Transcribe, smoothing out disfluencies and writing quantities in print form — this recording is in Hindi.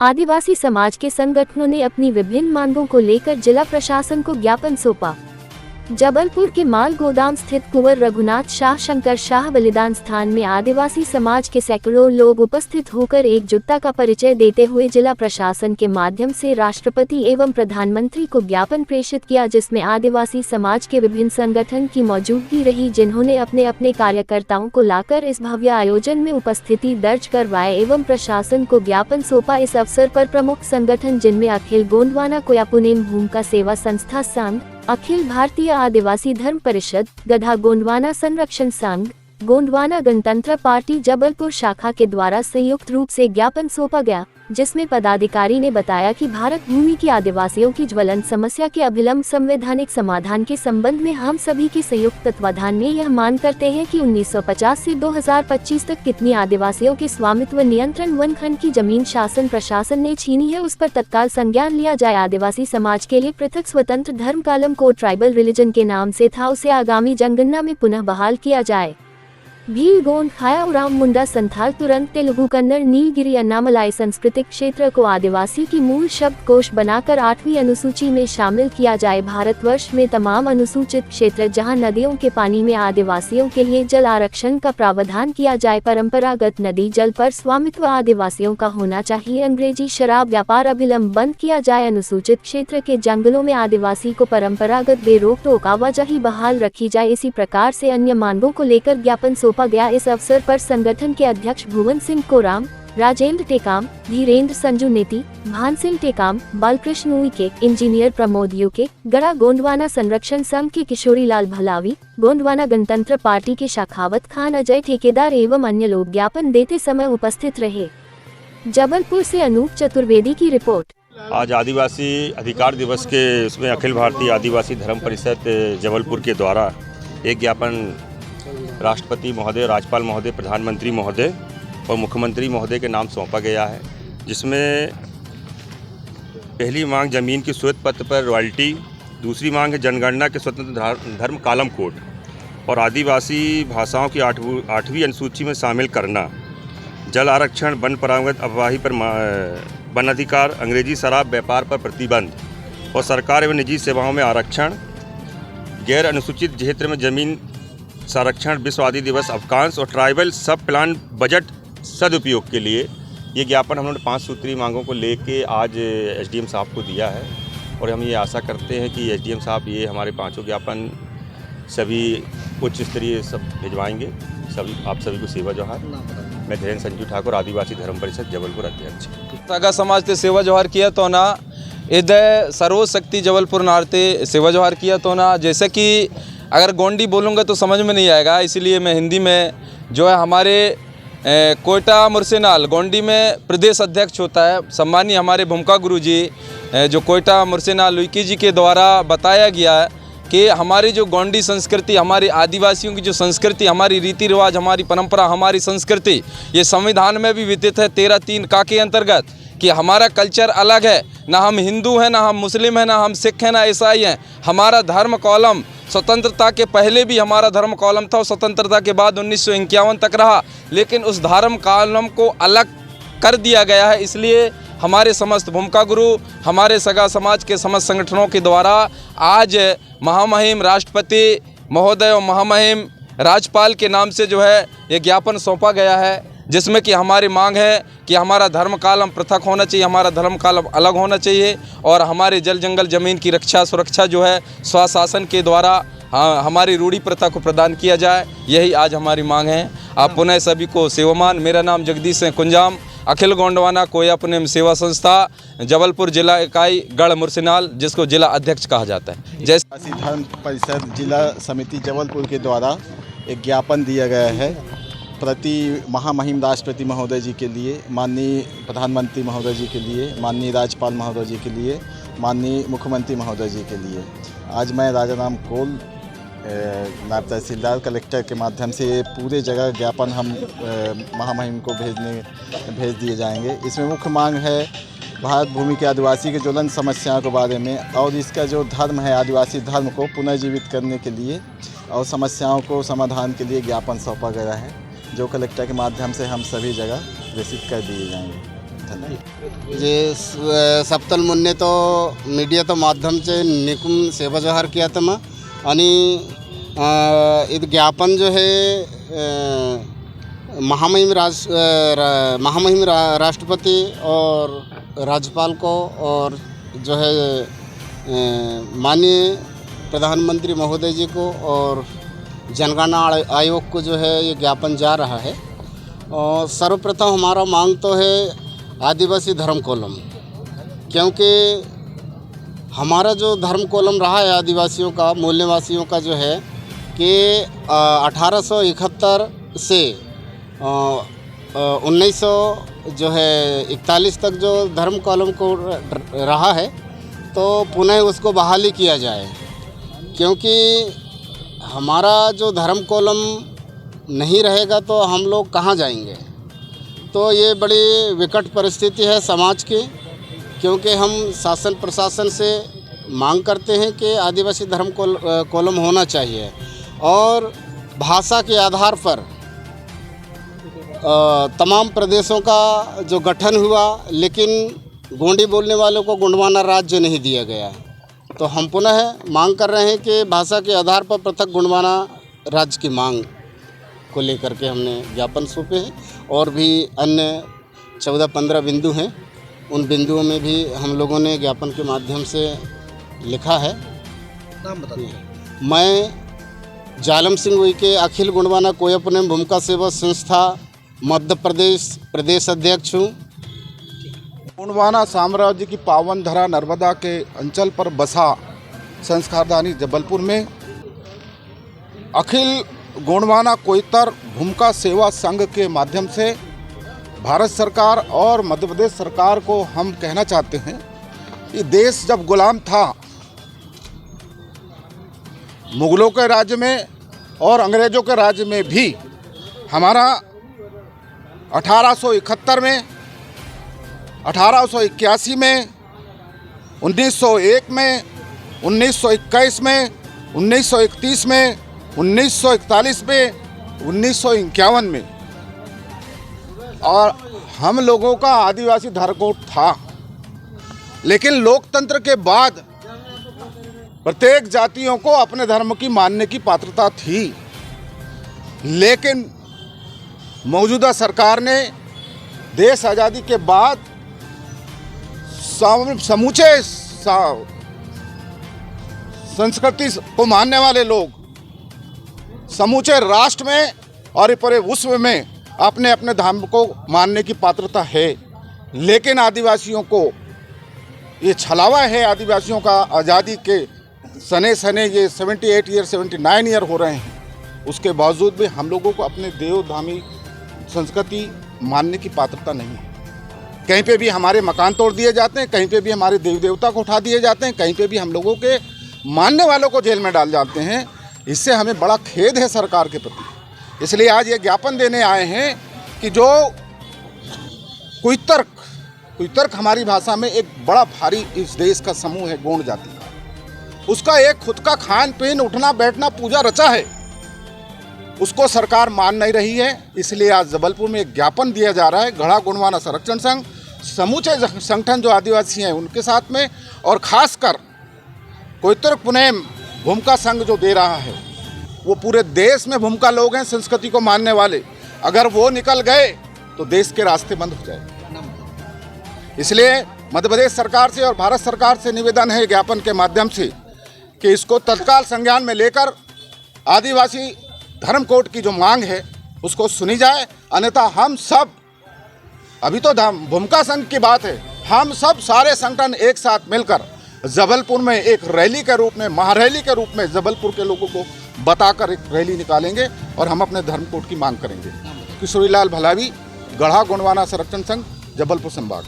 आदिवासी समाज के संगठनों ने अपनी विभिन्न मांगों को लेकर जिला प्रशासन को ज्ञापन सौंपा। जबलपुर के माल गोदाम स्थित कुंवर रघुनाथ शाह शंकर शाह बलिदान स्थान में आदिवासी समाज के सैकड़ों लोग उपस्थित होकर एकजुटता का परिचय देते हुए जिला प्रशासन के माध्यम से राष्ट्रपति एवं प्रधानमंत्री को ज्ञापन प्रेषित किया, जिसमें आदिवासी समाज के विभिन्न संगठन की मौजूदगी रही, जिन्होंने अपने अपने कार्यकर्ताओं को लाकर इस भव्य आयोजन में उपस्थिति दर्ज करवाए एवं प्रशासन को ज्ञापन सौंपा। इस अवसर पर प्रमुख संगठन जिनमें अखिल गोंडवाना कोयापुनेम भूमिका सेवा संस्था संघ, अखिल भारतीय आदिवासी धर्म परिषद, गधा गोंडवाना संरक्षण संघ, गोंडवाना गणतंत्र पार्टी जबलपुर शाखा के द्वारा संयुक्त रूप से ज्ञापन सौंपा गया, जिसमें पदाधिकारी ने बताया कि भारत भूमि की आदिवासियों की ज्वलंत समस्या के अभिलंब संवैधानिक समाधान के संबंध में हम सभी के संयुक्त तत्वाधान में यह मांग करते हैं कि 1950 से 2025 तक कितनी आदिवासियों के स्वामित्व नियंत्रण वन खंड की जमीन शासन प्रशासन ने छीनी है, उस पर तत्काल संज्ञान लिया जाए। आदिवासी समाज के लिए पृथक स्वतंत्र धर्म कालम कोड ट्राइबल रिलीजन के नाम से था, उसे आगामी जनगणना में पुनः बहाल किया जाए। भील, गोंड, खाया, उरांव, मुंडा, संथाल, तुरंत, तेलुगु, कन्नड़, नीलगिरी, अन्नामलाई सांस्कृतिक क्षेत्र को आदिवासी की मूल शब्दकोश बनाकर 8वीं अनुसूची में शामिल किया जाए। भारतवर्ष में तमाम अनुसूचित क्षेत्र जहां नदियों के पानी में आदिवासियों के लिए जल आरक्षण का प्रावधान किया जाए। परंपरागत नदी जल पर स्वामित्व आदिवासियों का होना चाहिए। अंग्रेजी शराब व्यापार अभिलंब बंद किया जाए। अनुसूचित क्षेत्र के जंगलों में आदिवासी को परंपरागत बेरोक टोक आवाजाही बहाल रखी जाए। इसी प्रकार से अन्य मांगों को लेकर ज्ञापन सौंपा गया। इस अवसर पर संगठन के अध्यक्ष भुवन सिंह कोराम, राजेंद्र टेकाम, धीरेन्द्र संजू नेती, भान सिंह टेकाम, बालकृष्ण उइके, इंजीनियर प्रमोद यूके, गड़ा गोंडवाना संरक्षण संघ के किशोरी लाल भलावी, गोंडवाना गणतंत्र पार्टी के शाखावत खान, अजय ठेकेदार एवं अन्य लोग ज्ञापन देते समय उपस्थित रहे। जबलपुर से अनूप चतुर्वेदी की रिपोर्ट। आज आदिवासी अधिकार दिवस के उसमें अखिल भारतीय आदिवासी धर्म परिषद जबलपुर के द्वारा एक ज्ञापन राष्ट्रपति महोदय, राज्यपाल महोदय, प्रधानमंत्री महोदय और मुख्यमंत्री महोदय के नाम सौंपा गया है, जिसमें पहली मांग ज़मीन की स्वीकृत पत्र पर रॉयल्टी, दूसरी मांग है जनगणना के स्वतंत्र धर्म कालम कोड और आदिवासी भाषाओं की 8वीं अनुसूची में शामिल करना, जल आरक्षण, वन परंपरागत अफवाही पर वन अधिकार, अंग्रेजी शराब व्यापार पर प्रतिबंध और सरकार एवं निजी सेवाओं में आरक्षण, गैर अनुसूचित क्षेत्र में जमीन संरक्षण, विश्व आदि दिवस अवकाश और ट्राइबल सब प्लान बजट सदुपयोग के लिए ये ज्ञापन हम लोगों ने 5 सूत्री मांगों को लेके आज एसडीएम साहब को दिया है। और हम ये आशा करते हैं कि एसडीएम साहब ये हमारे 5 ज्ञापन सभी उच्च स्तरीय सब भिजवाएंगे। आप सभी को सेवा जोहार। मैं धीरेन्द्र संजू ठाकुर, आदिवासी धर्म परिषद जबलपुर अध्यक्ष। सगा समाज ते सेवा जोहार किया तो ना इधर सर्व शक्ति जबलपुर नारते सेवा जोहार किया तो ना, जैसे कि अगर गोंडी बोलूँगा तो समझ में नहीं आएगा, इसलिए मैं हिंदी में जो है हमारे कोयटा मुरसेनाल गोंडी में प्रदेश अध्यक्ष होता है सम्मानीय हमारे भूमिका गुरु जी, जो कोयटा मुरसेनाल लुइकी जी के द्वारा बताया गया है कि हमारी जो गोंडी संस्कृति, हमारी आदिवासियों की जो संस्कृति, हमारी रीति रिवाज, हमारी परंपरा, हमारी संस्कृति ये संविधान में भी विदित है 13(3) का के अंतर्गत कि हमारा कल्चर अलग है। ना हम हिंदू हैं, ना हम मुस्लिम हैं, ना हम सिख हैं, ना ईसाई हैं। हमारा धर्म कॉलम स्वतंत्रता के पहले भी हमारा धर्म कॉलम था और स्वतंत्रता के बाद 1951 तक रहा, लेकिन उस धर्म कॉलम को अलग कर दिया गया है। इसलिए हमारे समस्त भूमिका गुरु, हमारे सगा समाज के समस्त संगठनों के द्वारा आज महामहिम राष्ट्रपति महोदय और महामहिम राज्यपाल के नाम से जो है ये ज्ञापन सौंपा गया है, जिसमें कि हमारी मांग है कि हमारा धर्म कालम पृथक होना चाहिए, हमारा धर्म कालम अलग होना चाहिए और हमारे जल जंगल ज़मीन की रक्षा सुरक्षा जो है स्वशासन के द्वारा हमारी रूढ़ी प्रथा को प्रदान किया जाए। यही आज हमारी मांग है। आप पुनः सभी को सेवामान। मेरा नाम जगदीश है कुंजाम, अखिल गोंडवाना कोयापुनेम सेवा संस्था जबलपुर जिला इकाई गढ़ मुरसेनाल, जिसको जिला अध्यक्ष कहा जाता है। जैसे धर्म परिषद जिला समिति जबलपुर के द्वारा एक ज्ञापन दिया गया है प्रति महामहिम राष्ट्रपति महोदय जी के लिए, माननीय प्रधानमंत्री महोदय जी के लिए, माननीय राज्यपाल महोदय जी के लिए, माननीय मुख्यमंत्री महोदय जी के लिए। आज मैं राजा राम कोल, नायब तहसीलदार, कलेक्टर के माध्यम से ये पूरे जगह ज्ञापन हम महामहिम को भेज दिए जाएंगे। इसमें मुख्य मांग है भारत भूमि के आदिवासी के ज्वलंत समस्याओं के बारे में और इसका जो धर्म है आदिवासी धर्म को पुनर्जीवित करने के लिए और समस्याओं को समाधान के लिए ज्ञापन सौंपा गया है, जो कलेक्टर के माध्यम से हम सभी जगह प्रेषित कर दिए जाएंगे। धन्यवाद। जे सप्तल मुन्ने तो मीडिया तो माध्यमचे निकुम सेवा जोहार किया था आणि इत ज्ञापन जो है महामहिम राष्ट्रपति और राज्यपाल को और जो है माननीय प्रधानमंत्री महोदय जी को और जनगणना आयोग को जो है ये ज्ञापन जा रहा है। और सर्वप्रथम हमारा मांग तो है आदिवासी धर्म कॉलम, क्योंकि हमारा जो धर्म कॉलम रहा है आदिवासियों का, मूल्यवासियों का जो है कि 1871 से 1941 तक जो धर्म कॉलम को रहा है तो पुनः उसको बहाली किया जाए, क्योंकि हमारा जो धर्म कॉलम नहीं रहेगा तो हम लोग कहाँ जाएंगे। तो ये बड़ी विकट परिस्थिति है समाज की, क्योंकि हम शासन प्रशासन से मांग करते हैं कि आदिवासी धर्म कॉलम होना चाहिए और भाषा के आधार पर तमाम प्रदेशों का जो गठन हुआ, लेकिन गोंडी बोलने वालों को गोंडवाना राज्य नहीं दिया गया। तो हम पुनः मांग कर रहे हैं कि भाषा के आधार पर पृथक गोंडवाना राज्य की मांग को लेकर के हमने ज्ञापन सौंपे हैं और भी अन्य 14-15 बिंदु हैं। उन बिंदुओं में भी हम लोगों ने ज्ञापन के माध्यम से लिखा है। नाम बताइए। मैं जालम सिंह उइके अखिल गोंडवाना कोयपनेम भूमिका सेवा संस्था मध्य प्रदेश प्रदेश अध्यक्ष हूँ। गोंडवाना साम्राज्य की पावन धरा नर्मदा के अंचल पर बसा संस्कारधानी जबलपुर में अखिल गोंडवाना कोयतर भूमिका सेवा संघ के माध्यम से भारत सरकार और मध्य प्रदेश सरकार को हम कहना चाहते हैं कि देश जब गुलाम था, मुगलों के राज्य में और अंग्रेज़ों के राज्य में भी, हमारा 1871 में, 1881 में, 1901 में, 1921 में, 1931 में, 1941 में, 1951 में, और हम लोगों का आदिवासी धर्मकोड था। लेकिन लोकतंत्र के बाद प्रत्येक जातियों को अपने धर्म की मानने की पात्रता थी, लेकिन मौजूदा सरकार ने देश आज़ादी के बाद समूचे संस्कृति को मानने वाले लोग समूचे राष्ट्र में और पूरे विश्व में अपने अपने धर्म को मानने की पात्रता है। लेकिन आदिवासियों को ये छलावा है। आदिवासियों का आज़ादी के सने सने ये 78 ईयर 79 ईयर हो रहे हैं, उसके बावजूद भी हम लोगों को अपने देवधामी संस्कृति मानने की पात्रता नहीं है। कहीं पे भी हमारे मकान तोड़ दिए जाते हैं, कहीं पे भी हमारे देवी देवता को उठा दिए जाते हैं, कहीं पे भी हम लोगों के मानने वालों को जेल में डाल जाते हैं। इससे हमें बड़ा खेद है सरकार के प्रति। इसलिए आज ये ज्ञापन देने आए हैं कि जो कुतर्क हमारी भाषा में एक बड़ा भारी इस देश का समूह है गोंड जाति का, उसका एक खुद का खान पीन, उठना बैठना, पूजा रचा है, उसको सरकार मान नहीं रही है। इसलिए आज जबलपुर में एक ज्ञापन दिया जा रहा है गढ़ा गोंडवाना संरक्षण संघ, समूचे संगठन जो आदिवासी हैं उनके साथ में, और खासकर कोयतर पुनेम भूमिका संघ जो दे रहा है, वो पूरे देश में भूमिका लोग हैं संस्कृति को मानने वाले। अगर वो निकल गए तो देश के रास्ते बंद हो जाए। इसलिए मध्य प्रदेश सरकार से और भारत सरकार से निवेदन है ज्ञापन के माध्यम से कि इसको तत्काल संज्ञान में लेकर आदिवासी धर्म कोड की जो मांग है उसको सुनी जाए। अन्यथा हम सब, अभी तो भूमिका संघ की बात है, हम सब सारे संगठन एक साथ मिलकर जबलपुर में एक रैली के रूप में, महारैली के रूप में जबलपुर के लोगों को बताकर एक रैली निकालेंगे और हम अपने धर्म कोड की मांग करेंगे। किशोरीलाल भलावी, गढ़ा गोंडवाना संरक्षण संघ, जबलपुर संभाग।